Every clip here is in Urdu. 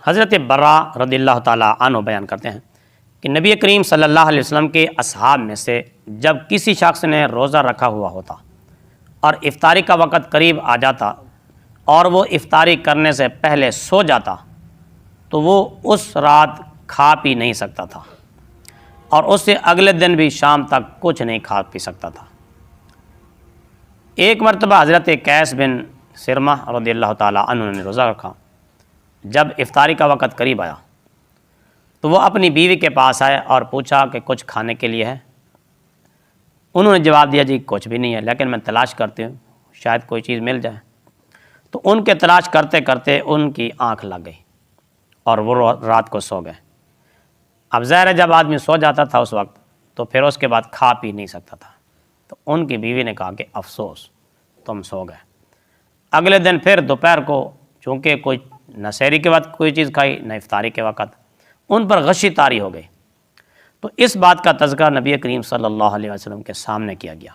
حضرت برا رضی اللہ تعالیٰ عنہ بیان کرتے ہیں کہ نبی کریم صلی اللہ علیہ وسلم کے اصحاب میں سے جب کسی شخص نے روزہ رکھا ہوا ہوتا اور افطاری کا وقت قریب آ جاتا اور وہ افطاری کرنے سے پہلے سو جاتا تو وہ اس رات کھا پی نہیں سکتا تھا اور اس سے اگلے دن بھی شام تک کچھ نہیں کھا پی سکتا تھا۔ ایک مرتبہ حضرت قیس بن سرمہ رضی اللہ تعالیٰ عنہ نے روزہ رکھا۔ جب افطاری کا وقت قریب آیا تو وہ اپنی بیوی کے پاس آئے اور پوچھا کہ کچھ کھانے کے لیے ہے؟ انہوں نے جواب دیا جی کچھ بھی نہیں ہے، لیکن میں تلاش کرتی ہوں شاید کوئی چیز مل جائے۔ تو ان کے تلاش کرتے کرتے ان کی آنکھ لگ گئی اور وہ رات کو سو گئے۔ اب ظاہر ہے جب آدمی سو جاتا تھا اس وقت تو پھر اس کے بعد کھا پی نہیں سکتا تھا، تو ان کی بیوی نے کہا کہ افسوس تم سو گئے۔ اگلے دن پھر دوپہر کو چونکہ کوئی نہ سحری کے وقت کوئی چیز کھائی نہ افطاری کے وقت، ان پر غشی طاری ہو گئی۔ تو اس بات کا تذکرہ نبی کریم صلی اللہ علیہ وسلم کے سامنے کیا گیا۔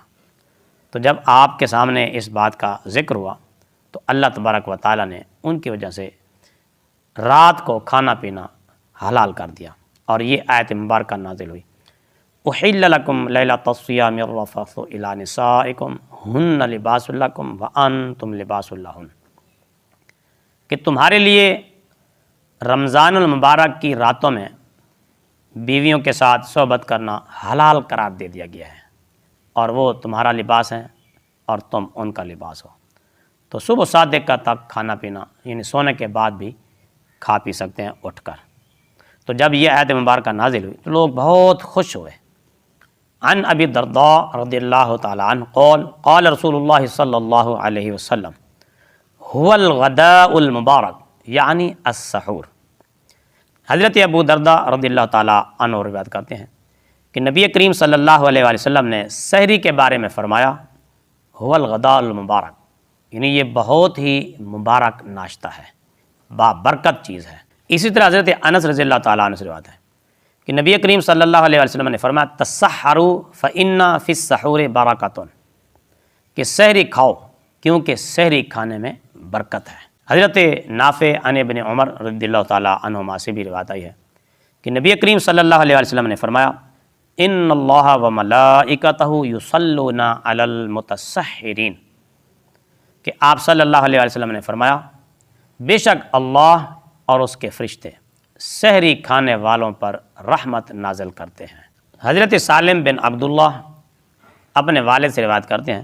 تو جب آپ کے سامنے اس بات کا ذکر ہوا تو اللہ تبارک و تعالیٰ نے ان کی وجہ سے رات کو کھانا پینا حلال کر دیا، اور یہ آیت مبارکہ نازل ہوئی، احل لکم لیلۃ الصیام الرفث الی نسائکم ہن لباس لکم وانتم لباس لہن، کہ تمہارے لیے رمضان المبارک کی راتوں میں بیویوں کے ساتھ صحبت کرنا حلال قرار دے دیا گیا ہے، اور وہ تمہارا لباس ہیں اور تم ان کا لباس ہو۔ تو صبح صادق کا تک کھانا پینا یعنی سونے کے بعد بھی کھا پی سکتے ہیں اٹھ کر۔ تو جب یہ آیت مبارکہ نازل ہوئی تو لوگ بہت خوش ہوئے۔ عن ابی الدرداء رضی اللہ تعالی عنہ قال قال رسول اللہ صلی اللہ علیہ وسلم هو الغداء المبارک یعنی السحور۔ حضرت ابو درداء رضی اللہ تعالیٰ عنہ روایت کرتے ہیں کہ نبی کریم صلی اللہ علیہ وآلہ وسلم نے سحری کے بارے میں فرمایا هو الغداء المبارک، یعنی یہ بہت ہی مبارک ناشتہ ہے، بابرکت چیز ہے۔ اسی طرح حضرت انس رضی اللہ تعالیٰ عنہ سے روایت ہے کہ نبی کریم صلی اللہ علیہ وسلم نے فرمایا تسحروا فإن فی السحور برکۃ، کہ سحری کھاؤ کیونکہ سحری کھانے میں برکت ہے۔ حضرت نافع عن ابن عمر رضی اللہ تعالیٰ عنہما سے بھی روایت آئی ہے کہ نبی کریم صلی اللہ علیہ وسلم نے فرمایا ان اللہ وملائکتہ یصلون علی المتسحرین، کہ آپ صلی اللہ علیہ وسلم نے فرمایا بے شک اللہ اور اس کے فرشتے سحری کھانے والوں پر رحمت نازل کرتے ہیں۔ حضرت سالم بن عبداللہ اپنے والد سے روایت کرتے ہیں،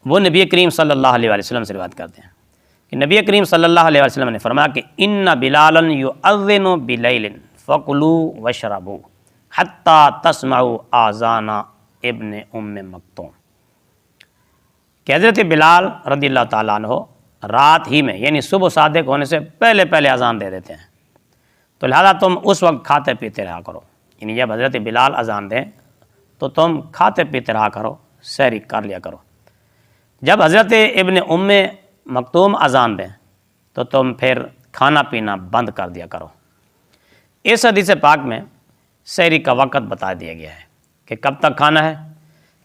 وہ نبی کریم صلی اللہ علیہ وسلم سے روایت کرتے ہیں کہ نبی کریم صلی اللہ علیہ وسلم نے فرمایا کہ ان بلالا یؤذن بلیل فکلوا واشربوا حتی تسمعوا آذان ابن ام مکتوم، کہ حضرت بلال رضی اللہ تعالیٰ عنہ رات ہی میں یعنی صبح صادق ہونے سے پہلے پہلے اذان دے دیتے ہیں، تو لہذا تم اس وقت کھاتے پیتے رہا کرو، یعنی جب حضرت بلال اذان دیں تو تم کھاتے پیتے رہا کرو، سحری کر لیا کرو۔ جب حضرت ابن ام مکتوم اذان دیں تو تم پھر کھانا پینا بند کر دیا کرو۔ اس حدیث پاک میں سحری کا وقت بتا دیا گیا ہے کہ کب تک کھانا ہے،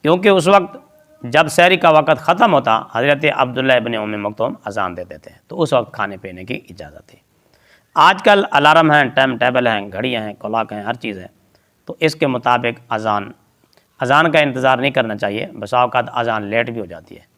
کیونکہ اس وقت جب سحری کا وقت ختم ہوتا حضرت عبداللہ ابن ام مکتوم اذان دیتے تھے، تو اس وقت کھانے پینے کی اجازت تھی۔ آج کل الارم ہیں، ٹائم ٹیبل ہیں، گھڑیاں ہیں، کلاک ہیں، ہر چیز ہے، تو اس کے مطابق اذان کا انتظار نہیں کرنا چاہیے، بسا اوقات اذان لیٹ بھی ہو جاتی ہے۔